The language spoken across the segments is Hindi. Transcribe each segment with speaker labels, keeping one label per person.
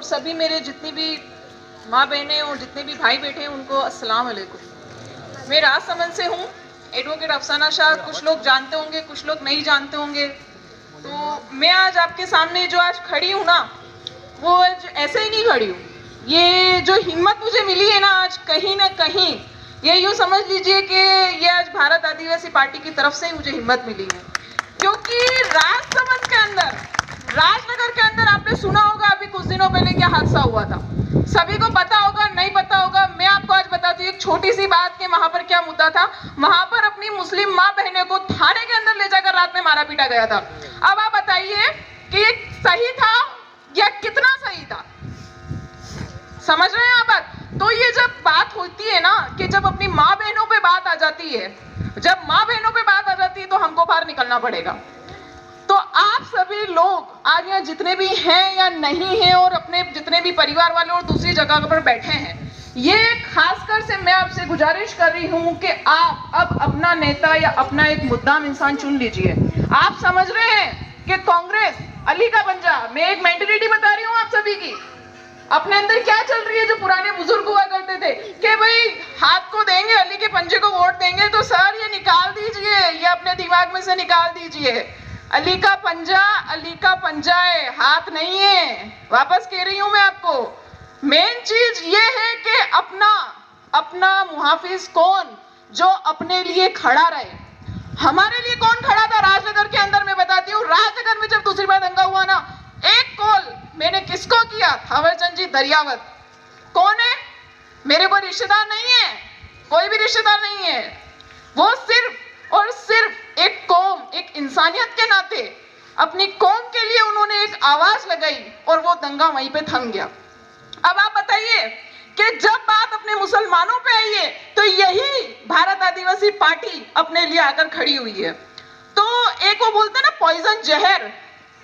Speaker 1: और सभी मेरे जितनी भी माँ बहनें और जितने भी भाई बैठे हैं उनको अस्सलाम वालेकुम। मैं राजसमंद से हूँ, एडवोकेट अफसाना शाह। कुछ लोग जानते होंगे, कुछ लोग नहीं जानते होंगे। तो मैं आज आपके सामने जो आज खड़ी हूँ ना, वो आज ऐसे ही नहीं खड़ी हूँ। ये जो हिम्मत मुझे मिली है ना आज, कहीं ना कहीं ये यूँ समझ लीजिए कि ये आज भारत आदिवासी पार्टी की तरफ से ही मुझे हिम्मत मिली है। क्योंकि राजसमंद के अंदर, राजनगर के अंदर आपने सुना होगा अभी कुछ दिनों पहले क्या हादसा हुआ था। सभी को पता होगा, नहीं पता होगा, मैं आपको आज बताती हूँ एक छोटी सी बात कि वहां पर क्या मुद्दा था। वहां पर अपनी मुस्लिम माँ बहने को थाने के अंदर ले जाकर रात में मारा पीटा गया था। अब आप बताइए कि ये सही था या कितना सही था? समझ रहे हैं आप बात? तो ये जब बात होती है ना कि जब अपनी माँ बहनों पे बात आ जाती है, जब माँ बहनों पे बात आ जाती है तो हमको बाहर निकलना पड़ेगा। तो आप सभी लोग आज यहाँ जितने भी हैं या नहीं हैं और अपने जितने भी परिवार वाले और दूसरी जगह पर बैठे हैं, ये खासकर से मैं आपसे गुजारिश कर रही हूँ कि आप अब अपना नेता या अपना एक मुद्दाम इंसान चुन लीजिए। आप समझ रहे हैं कि कांग्रेस अली का पंजा, मैं एक मेंटेलिटी बता रही हूँ आप सभी की, अपने अंदर क्या चल रही है। जो पुराने बुजुर्ग हुआ करते थे कि भाई हाथ को देंगे, अली के पंजे को वोट देंगे, तो सर ये निकाल दीजिए, ये अपने दिमाग में से निकाल दीजिए। अली का पंजा अली का पंजा है, हाथ नहीं है। वापस कह रही हूं मैं आपको, मेन चीज ये है कि अपना मुहाफिज कौन, जो अपने लिए खड़ा रहे। हमारे लिए कौन खड़ा था राजनगर के अंदर? मैं बताती हूँ, राजनगर में जब दूसरी बार दंगा हुआ ना, एक कॉल मैंने किसको किया? थावरचंद जी दरियावत। कौन है? मेरे कोई रिश्तेदार नहीं है, कोई भी रिश्तेदार नहीं है। वो सिर्फ और सिर्फ एक कौम, एक इंसानियत के नाते अपनी कौम के लिए उन्होंने एक आवाज लगाई और वो दंगा वहीं पे थम गया। अब आप बताइए कि जब बात अपने मुसलमानों पे आई है तो यही भारत आदिवासी पार्टी अपने लिए आकर खड़ी हुई है। तो एक वो बोलते हैं ना पॉइजन जहर,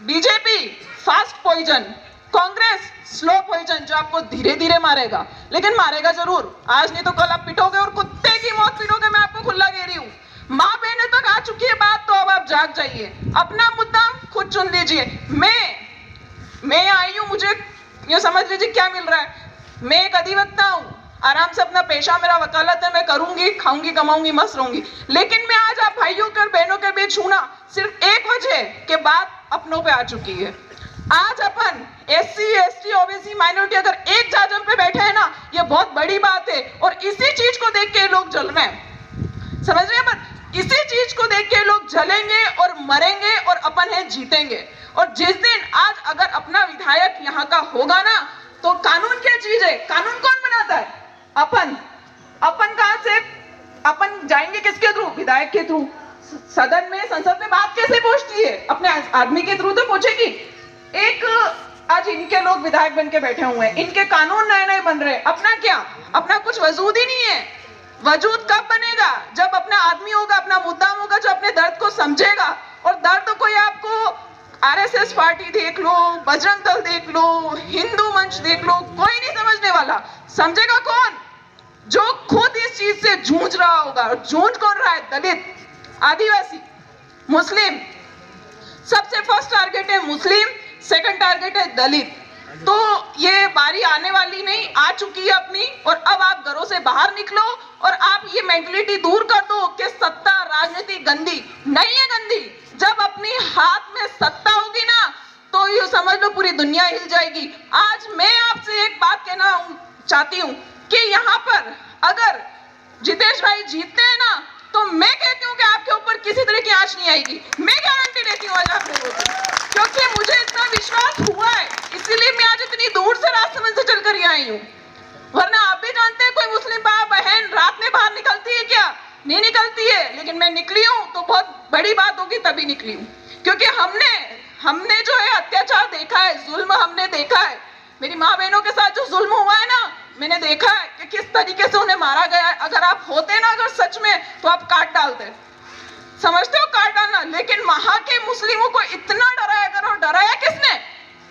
Speaker 1: BJP fast poison, Congress slow poison, जो आपको धीरे धीरे मारेगा, लेकिन मारेगा जरूर। आज नहीं तो कल आप पिटोगे और कुत्ते की मौत पिटोगे। मैं आपको खुला कह रही हूँ। माँ बहने तक आ चुकी है बात, तो अब आप जाग जाइए, अपना मुद्दा खुद चुन लीजिए। मैं आई हूँ, मुझे ये समझ लीजिए क्या मिल रहा है। मैं एक अधिवक्ता हूँ, आराम से अपना पेशा मेरा वकालत है, मैं करूंगी, खाऊंगी, कमाऊंगी, मस्त रहूंगी। लेकिन मैं आज आप भाइयों के और बहनों के बीच हूं ना, सिर्फ एक वजह के बात अपनों पे आ चुकी है। आज अपन SC, ST, OBC माइनॉरिटी अगर एक जाजम पे बैठे हैं ना, ये बहुत बड़ी बात है। और इसी चीज को देख के लोग जल रहे हैं, समझ रहे हैं अपन? इसी चीज को देख के लोग जलेंगे और मरेंगे और अपन है जीतेंगे। और जिस दिन आज अगर अपना विधायक यहाँ का होगा ना, तो कानून क्या चीज है? कानून कौन बनाता है? अपन कहां से? अपन जाएंगे किसके थ्रू? विधायक के थ्रू। सदन में, संसद में बात कैसे पहुंचती है? अपने आदमी के थ्रू तो पहुंचेगी। एक आज इनके लोग विधायक बन के बैठे हुए हैं, इनके कानून नए नए बन रहे हैं। अपना क्या? अपना कुछ वजूद ही नहीं है। वजूद कब बनेगा? जब अपना आदमी होगा, अपना मुद्दा होगा, जो अपने दर्द को समझेगा। और दर्द कोई आपको RSS पार्टी देख लो, बजरंग दल देख लो, हिंदू मंच देख लो, कोई नहीं समझने वाला। समझेगा कौन? जो खुद इस चीज से जूझ रहा होगा। और जूझ कौन रहा है? दलित, आदिवासी, मुस्लिम। सबसे फर्स्ट टारगेट है मुस्लिम, सेकंड टारगेट है दलित। तो ये बारी आने वाली नहीं, आ चुकी है अपनी। और अब आप घरों से बाहर निकलो और आप ये मेंटलिटी दूर कर दो कि सत्ता राजनीति गंदी नहीं है। गंदी जब अपनी हाथ में सत्ता होगी ना, तो ये समझ लो पूरी दुनिया हिल जाएगी। आज मैं आपसे एक बात कहना चाहती हूँ कि यहाँ पर अगर जितेश भाई जीतते हैं ना, तो मैं कहती हूँ कि आपके ऊपर किसी तरह की आंच नहीं आएगी। मैं गारंटी देती हूँ आज आप लोगों को, क्योंकि मुझे इतना विश्वास हुआ है, इसीलिए मैं आज इतनी दूर से राजसमंद से चल कर आई हूँ। वरना आप भी जानते हैं, कोई मुस्लिम बहन रात में बाहर निकलती है क्या? नहीं निकलती है। लेकिन मैं निकली हूँ तो बहुत बड़ी बात होगी तभी निकली हूँ, क्योंकि हमने जो है अत्याचार देखा है, जुल्म हमने देखा है। मेरी माँ बहनों के साथ जो जुल्म हुआ है ना, मैंने देखा है कि किस तरीके से उन्हें मारा गया है। अगर आप होते ना अगर सच में, तो आप काट डालते। समझते हो काट डालना? लेकिन वहां के मुस्लिमों को इतना डराया करो। डराया किसने?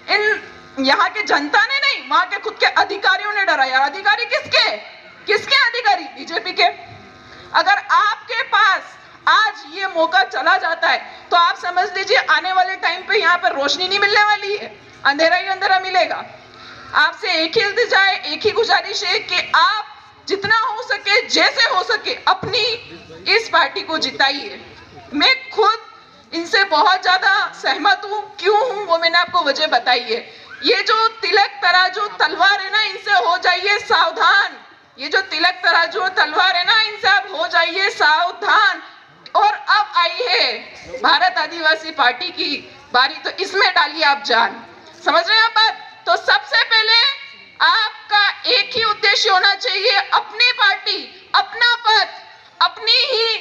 Speaker 1: इन यहाँ के जनता ने नहीं, वहां के खुद के अधिकारियों ने डराया। अधिकारी किसके? किसके अधिकारी? बीजेपी के। अगर आपके पास आज ये मौका चला जाता है, तो आप समझ लीजिए आने वाले टाइम पे यहाँ पर रोशनी नहीं मिलने वाली है, अंधेरा ही अंधेरा मिलेगा। आपसे एक ही इल्तिजा है, एक ही गुजारिश है कि आप जितना हो सके, जैसे हो सके, अपनी इस पार्टी को जिताइए। मैं खुद इनसे बहुत ज्यादा सहमत हूँ। क्यों हूँ वो मैंने आपको वजह बताई है। ये जो तिलक तराजू तलवार है ना, इनसे हो जाइए सावधान। ये जो तिलक तराजू तलवार है ना, इनसे आप हो जाइए सावधान। और अब आई है भारत आदिवासी पार्टी की बारी, तो इसमें डालिए आप जान। समझ रहे हैं आप बात? तो सबसे पहले आपका एक ही उद्देश्य होना चाहिए, अपनी पार्टी, अपना पद, अपनी ही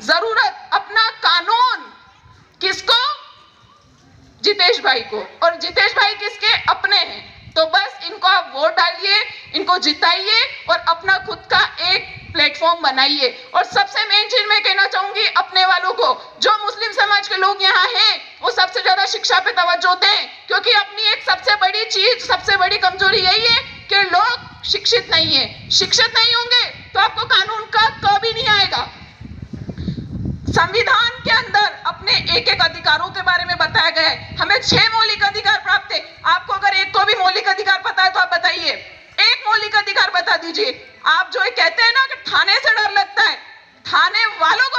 Speaker 1: जरूरत, अपना कानून। किसको? जितेश भाई को। और जितेश भाई किसके? अपने हैं। तो बस इनको आप वोट डालिए, इनको जिताइए और अपना खुद का एक प्लेटफॉर्म बनाइए। और सबसे मेन चीज मैं कहना चाहूंगी अपने वालों को, जो मुस्लिम समाज के लोग यहाँ हैं, वो सबसे ज्यादा शिक्षा पे तवज्जो दें, क्योंकि अपनी एक सबसे बड़ी चीज, सबसे बड़ी कमजोरी यही है कि लोग शिक्षित नहीं है। शिक्षित नहीं होंगे तो आपको कानून का कभी नहीं आएगा। संविधान के अंदर अपने एक एक अधिकारों के बारे में बताया गया है। हमें 6 मौलिक अधिकार प्राप्त है। आपको अगर एक को भी मौलिक अधिकार पता है तो आप बताइए, एक मौलिक अधिकार बता दीजिए। आप जो कहते हैं ना कि थाने से डर लगता है, थाने वालों को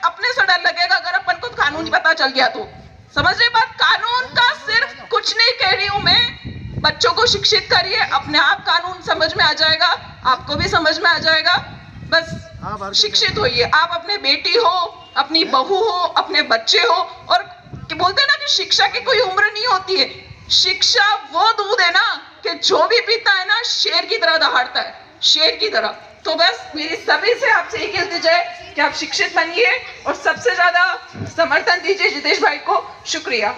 Speaker 1: अपने से डर लगेगा अगर अपन को कानून पता चल गया तो। समझ रहे बात? कानून का सिर्फ कुछ नहीं कह रही हूं मैं, बच्चों को शिक्षित करिए, अपने आप कानून समझ में आ जाएगा, आपको भी समझ में आ जाएगा। बस शिक्षित होइए। आप अपने बेटी हो, अपनी बहू हो, अपने बच्चे हो। और बोलते हैं ना कि शिक्षा की कोई उम्र नहीं होती है। शिक्षा वो दूध है ना कि जो भी पीता है ना, शेर की तरह दहाड़ता है, शेर की तरह। तो बस मेरी सभी से आपसे एक इल्तिजा है कि आप शिक्षित बनिए और सबसे ज्यादा समर्थन दीजिए जितेश भाई को। शुक्रिया।